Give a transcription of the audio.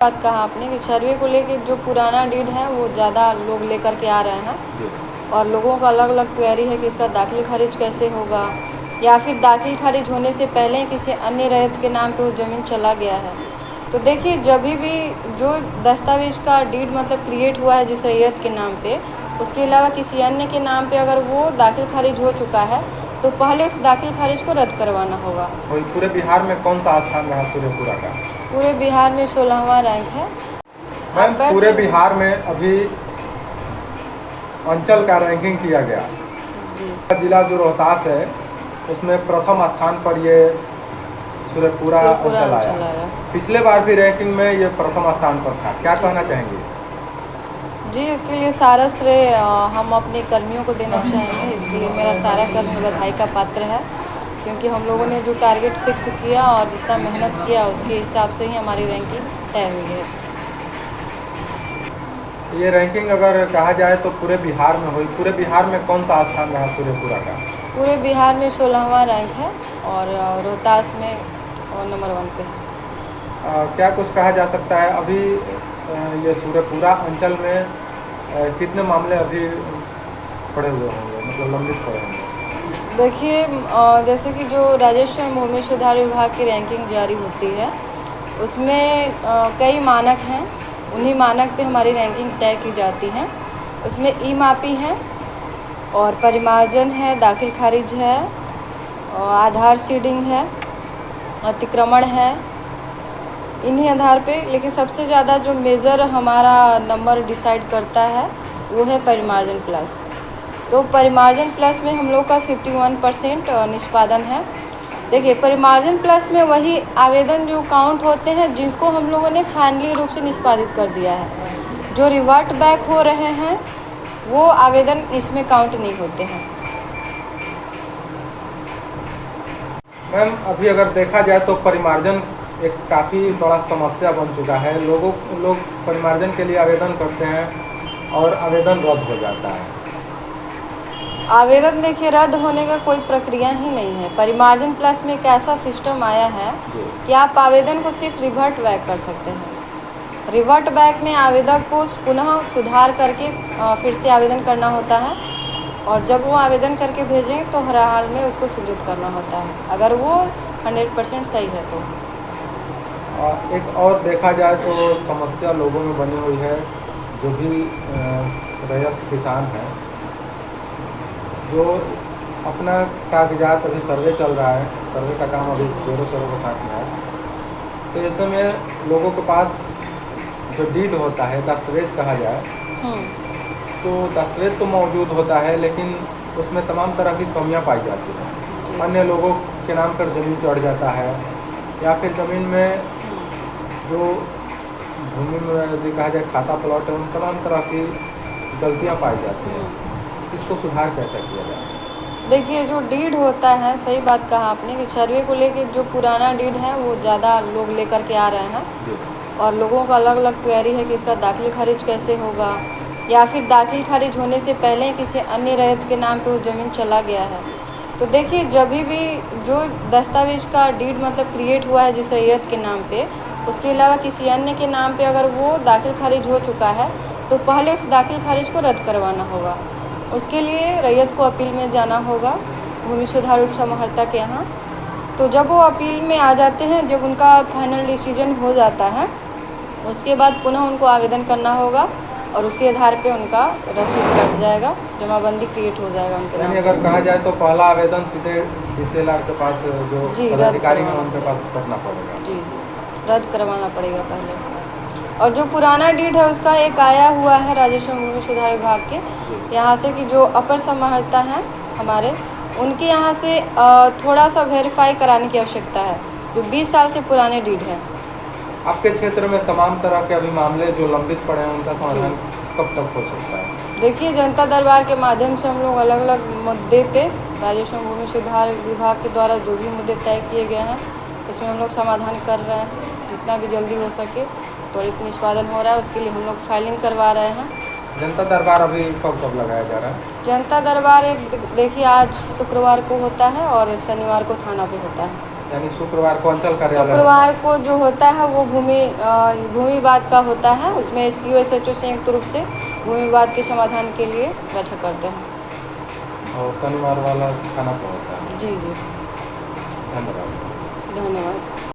बात कहा आपने कि सर्वे को लेके जो पुराना डीड है वो ज़्यादा लोग लेकर के आ रहे हैं और लोगों का अलग अलग क्वेरी है कि इसका दाखिल खारिज कैसे होगा, या फिर दाखिल खारिज होने से पहले किसी अन्य रैयत के नाम पे वो ज़मीन चला गया है। तो देखिए, जब भी जो दस्तावेज का डीड मतलब क्रिएट हुआ है जिस रैयत के नाम पे, उसके अलावा किसी अन्य के नाम पे अगर वो दाखिल खारिज हो चुका है तो पहले उस दाखिल खारिज को रद्द करवाना होगा। पूरे बिहार में कौन सा स्थान रहा सूर्यपुरा का? पूरे बिहार में 16वां रैंक है। मैम, पूरे बिहार में अभी अंचल का रैंकिंग किया गया जी। जिला जो रोहतास है उसमें प्रथम स्थान पर ये सूर्यपुरा अंचल आया। पिछले बार भी रैंकिंग में ये प्रथम स्थान पर था। क्या कहना चाहेंगे? जी, इसके लिए सारा श्रेय हम अपने कर्मियों को देना चाहेंगे। इसके लिए मेरा सारा कर्म बधाई का पात्र है, क्योंकि हम लोगों ने जो टारगेट फिक्स किया और जितना मेहनत किया उसके हिसाब से ही हमारी रैंकिंग तय हुई है। ये रैंकिंग अगर कहा जाए तो पूरे बिहार में हुई। पूरे बिहार में कौन सा स्थान रहा सूर्यपुरा का? पूरे बिहार में 16वां रैंक है और रोहतास में नंबर 1 पे। क्या कुछ कहा जा सकता है अभी ये सूर्यपुरा अंचल में कितने मामले अभी पड़े हुए होंगे, मतलब लंबित पड़े होंगे? देखिए, जैसे कि जो राजस्व एवं भूमि सुधार विभाग की रैंकिंग जारी होती है उसमें कई मानक हैं। उन्हीं मानक पे हमारी रैंकिंग तय की जाती है। उसमें ई मापी है और परिमार्जन है, दाखिल खारिज है, और आधार सीडिंग है, अतिक्रमण है, इन्हीं आधार पे। लेकिन सबसे ज़्यादा जो मेजर हमारा नंबर डिसाइड करता है वो है परिमार्जन प्लस। तो परिमार्जन प्लस में हम लोग का 51% निष्पादन है। देखिए, परिमार्जन प्लस में वही आवेदन जो काउंट होते हैं जिसको हम लोगों ने फाइनली रूप से निष्पादित कर दिया है। जो रिवर्ट बैक हो रहे हैं वो आवेदन इसमें काउंट नहीं होते हैं। मैम, अभी अगर देखा जाए तो परिमार्जन एक काफ़ी बड़ा समस्या बन चुका है। लोग परिमार्जन के लिए आवेदन करते हैं और आवेदन रद्द हो जाता है। आवेदन देखिए, रद्द होने का कोई प्रक्रिया ही नहीं है। परिमार्जन प्लस में एक ऐसा सिस्टम आया है कि आप आवेदन को सिर्फ रिवर्ट बैक कर सकते हैं। रिवर्ट बैक में आवेदक को पुनः सुधार करके फिर से आवेदन करना होता है, और जब वो आवेदन करके भेजें तो हर हाल में उसको स्वीकृत करना होता है, अगर वो 100% सही है तो। एक और देखा जाए तो समस्या लोगों में बनी हुई है। जो भी रैयत किसान हैं, जो अपना कागजात, अभी सर्वे चल रहा है, सर्वे का काम अभी जोरों शोरों के साथ में है, तो ऐसे में लोगों के पास जो डीड होता है, दस्तावेज कहा जाए, तो दस्तावेज तो मौजूद होता है लेकिन उसमें तमाम तरह की कमियां पाई जाती हैं। अन्य लोगों के नाम पर ज़मीन चढ़ जाता है, या फिर ज़मीन में जो भूमि में यदि कहा जाए खाता प्लॉट है, उन तमाम तरह की गलतियां पाई जाती हैं। इसको सुधार कैसे किया जाए? देखिए, जो डीड होता है, सही बात कहा आपने कि सर्वे को लेके जो पुराना डीड है वो ज़्यादा लोग लेकर के आ रहे हैं और लोगों का अलग अलग क्वेरी है कि इसका दाखिल खारिज कैसे होगा, या फिर दाखिल खारिज होने से पहले किसी अन्य रैयत के नाम पे वो ज़मीन चला गया है। तो देखिए, जब भी जो दस्तावेज का डीड मतलब क्रिएट हुआ है जिस रैयत के नाम पे, उसके अलावा किसी अन्य के नाम पे अगर वो दाखिल खारिज हो चुका है तो पहले उस दाखिल खारिज को रद्द करवाना होगा। उसके लिए रैयत को अपील में जाना होगा भूमि सुधार उप समाहर्ता के यहाँ। तो जब वो अपील में आ जाते हैं, जब उनका फाइनल डिसीजन हो जाता है, उसके बाद पुनः उनको आवेदन करना होगा और उसी आधार पे उनका रसीद कट जाएगा, जमाबंदी क्रिएट हो जाएगा उनके नाम। अगर कहा जाए तो पहला आवेदन सीधे DCLR के पास, जो पदाधिकारी हैं उनके पास करना पड़ेगा। जी, रद्द करवाना पड़ेगा पहले। और जो पुराना डीड है उसका एक आया हुआ है राजस्व एवं भूमि सुधार विभाग के यहाँ से कि जो अपर समाहर्ता हैं हमारे, उनके यहाँ से थोड़ा सा वेरीफाई कराने की आवश्यकता है, जो 20 साल से पुराने डीड हैं। आपके क्षेत्र में तमाम तरह के अभी मामले जो लंबित पड़े हैं उनका समाधान कब तक हो सकता है? देखिए, जनता दरबार के माध्यम से हम लोग अलग अलग मुद्दे पे राजस्व एवं भूमि सुधार विभाग के द्वारा जो भी मुद्दे तय किए गए हैं उसमें हम लोग समाधान कर रहे हैं। जितना भी जल्दी हो सके त्वरित निष्पादन हो रहा है, उसके लिए हम लोग फाइलिंग करवा रहे हैं। जनता दरबार अभी कब लगाया जा रहा है? जनता दरबार एक देखिए, आज शुक्रवार को होता है और शनिवार को थाना पे होता है। यानी शुक्रवार को अंचल कार्यालय शुक्रवार को जो होता है वो भूमि विवाद का होता है। उसमें SCO SHO संयुक्त रूप से भूमि विवाद के समाधान के लिए बैठक करते हैं। और शनिवार वाला थाना पर होता है। जी जी, धन्यवाद। धन्यवाद।